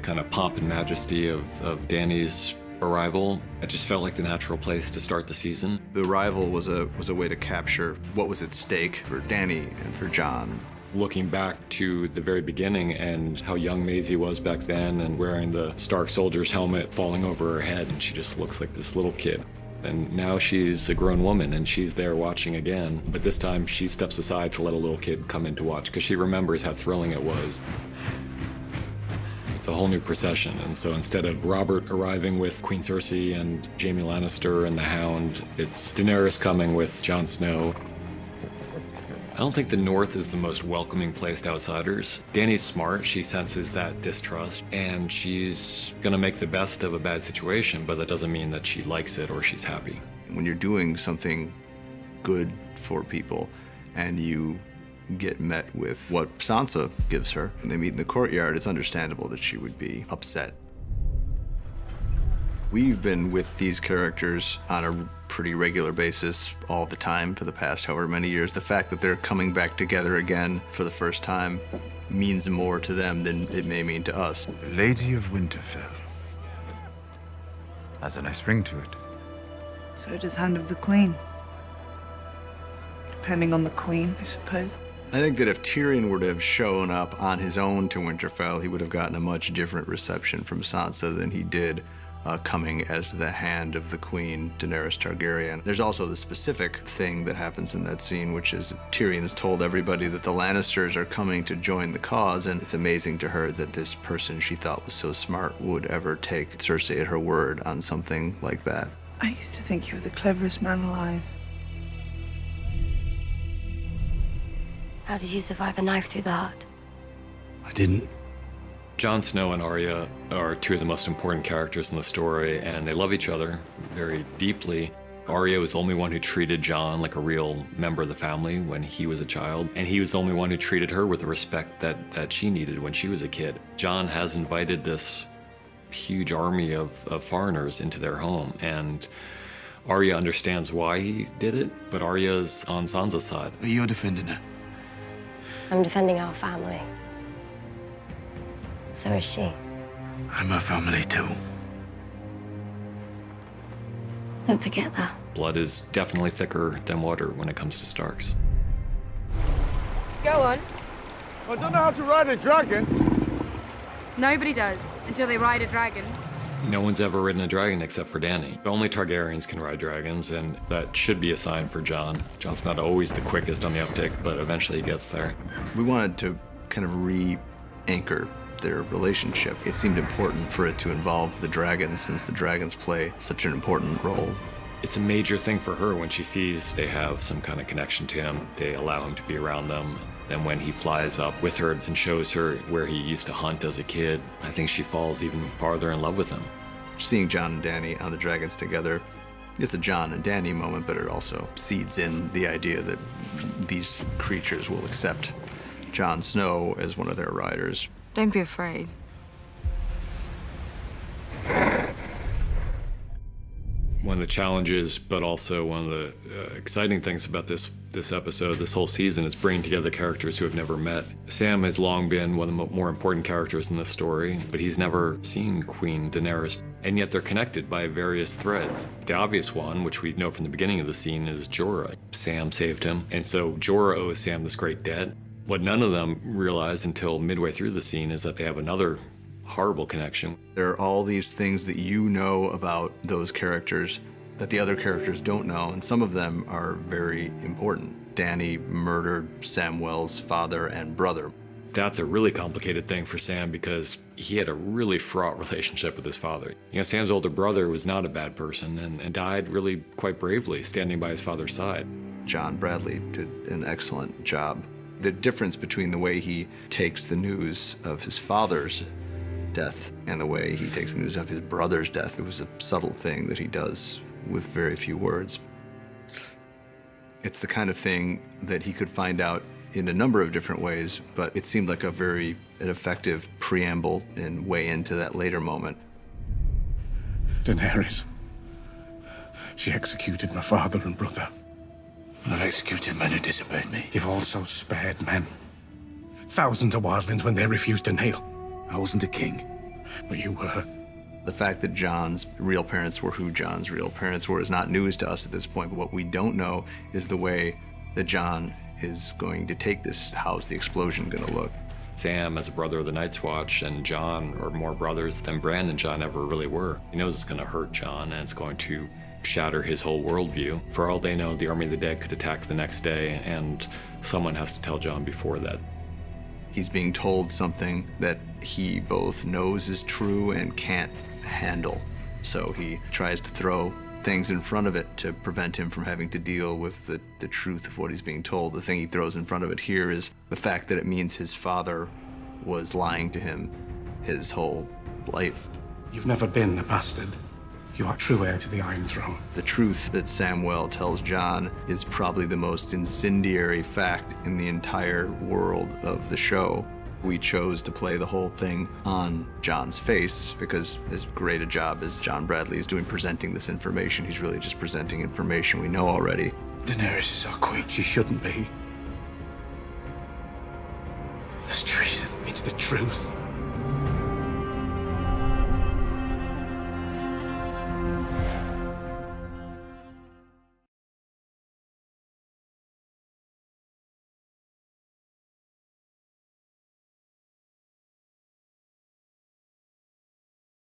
kind of pomp and majesty of Dany's arrival. It just felt like the natural place to start the season. The arrival was a way to capture what was at stake for Dany and for Jon. Looking back to the very beginning and how young Maisie was back then and wearing the Stark soldier's helmet falling over her head, and she just looks like this little kid. And now she's a grown woman and she's there watching again, but this time she steps aside to let a little kid come in to watch because she remembers how thrilling it was. It's a whole new procession, and so instead of Robert arriving with Queen Cersei and Jaime Lannister and the Hound, it's Daenerys coming with Jon Snow. I don't think the North is the most welcoming place to outsiders. Dany's smart, she senses that distrust, and she's gonna make the best of a bad situation, but that doesn't mean that she likes it or she's happy. When you're doing something good for people and you get met with what Sansa gives her, and they meet in the courtyard, it's understandable that she would be upset. We've been with these characters on a pretty regular basis all the time for the past however many years. The fact that they're coming back together again for the first time means more to them than it may mean to us. The Lady of Winterfell has a nice ring to it. So does Hand of the Queen. Depending on the Queen, I suppose. I think that if Tyrion were to have shown up on his own to Winterfell, he would have gotten a much different reception from Sansa than he did coming as the Hand of the Queen, Daenerys Targaryen. There's also the specific thing that happens in that scene, which is Tyrion has told everybody that the Lannisters are coming to join the cause, and it's amazing to her that this person she thought was so smart would ever take Cersei at her word on something like that. I used to think you were the cleverest man alive. How did you survive a knife through the heart? I didn't. Jon Snow and Arya are two of the most important characters in the story, and they love each other very deeply. Arya was the only one who treated Jon like a real member of the family when he was a child, and he was the only one who treated her with the respect that she needed when she was a kid. Jon has invited this huge army of foreigners into their home, and Arya understands why he did it, but Arya's on Sansa's side. But you're defending her. I'm defending our family. So is she. I'm her family too. Don't forget that. Blood is definitely thicker than water when it comes to Starks. Go on. I don't know how to ride a dragon. Nobody does, until they ride a dragon. No one's ever ridden a dragon except for Dany. Only Targaryens can ride dragons, and that should be a sign for Jon. Jon's not always the quickest on the uptick, but eventually he gets there. We wanted to kind of re-anchor their relationship. It seemed important for it to involve the dragons, since the dragons play such an important role. It's a major thing for her when she sees they have some kind of connection to him. They allow him to be around them. And when he flies up with her and shows her where he used to hunt as a kid, I think she falls even farther in love with him. Seeing Jon and Dany on the dragons together, it's a Jon and Dany moment, but it also seeds in the idea that these creatures will accept Jon Snow as one of their riders. Don't be afraid. One of the challenges, but also one of the exciting things about this episode, this whole season, is bringing together characters who have never met. Sam has long been one of the more important characters in this story, but he's never seen Queen Daenerys, and yet they're connected by various threads. The obvious one, which we know from the beginning of the scene, is Jorah. Sam saved him, and so Jorah owes Sam this great debt. What none of them realize until midway through the scene is that they have another horrible connection. There are all these things that you know about those characters that the other characters don't know, and some of them are very important. Dany murdered Samwell's father and brother. That's a really complicated thing for Sam because he had a really fraught relationship with his father. You know, Sam's older brother was not a bad person and died really quite bravely, standing by his father's side. John Bradley did an excellent job. The difference between the way he takes the news of his father's death and the way he takes the news of his brother's death, it was a subtle thing that he does with very few words. It's the kind of thing that he could find out in a number of different ways, but it seemed like an effective preamble and way into that later moment. Daenerys. She executed my father and brother. I've executed men who disobeyed me. You've also spared men. Thousands of wildlings when they refused to kneel. I wasn't a king. but you were. The fact that Jon's real parents were who Jon's real parents were is not news to us at this point, but what we don't know is the way that Jon is going to take this. How's the explosion going to look? Sam, as a brother of the Night's Watch, and Jon are more brothers than Bran and Jon ever really were. He knows it's going to hurt Jon, and it's going to shatter his whole worldview. For all they know, the Army of the Dead could attack the next day, and someone has to tell Jon before that. He's being told something that he both knows is true and can't handle. So he tries to throw things in front of it to prevent him from having to deal with the truth of what he's being told. The thing he throws in front of it here is the fact that it means his father was lying to him his whole life. You've never been a bastard. You are true heir to the Iron Throne. The truth that Samwell tells Jon is probably the most incendiary fact in the entire world of the show. We chose to play the whole thing on Jon's face because as great a job as John Bradley is doing presenting this information, he's really just presenting information we know already. Daenerys is our queen. She shouldn't be. There's treason. It's the truth.